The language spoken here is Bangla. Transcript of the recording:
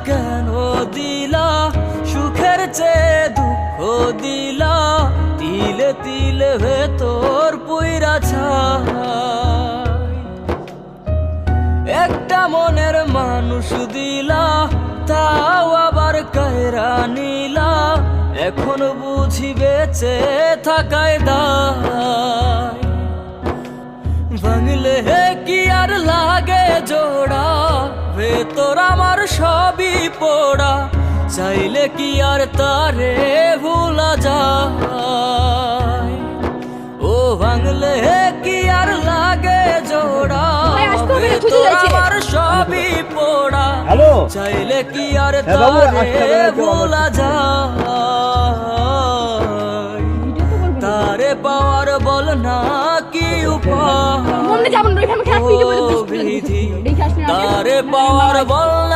কেন দিলা, সুখের চেয়ে দুঃখ দিলা, তিলে তিলে ভেতর পুইরা ছাই। একটা মনের মানুষ দিলা, তাও আবার কায়রা নিলা, এখন বুঝি বেঁচে থাকায় দায়। ভাঙলে কি আর লাগে জোড়া, ভেতর আমার সবই পোড়া, চাইলে কি আর তারে ভুলা যায়। ও ভাঙলে কি আর লাগে জোড়া, ভেতর আমার সবই পোড়া, চাইলে কি আর তারে ভুলা যায়। তারে পাওয়ার বল না কি উপায়, তারে পাওয়ার বল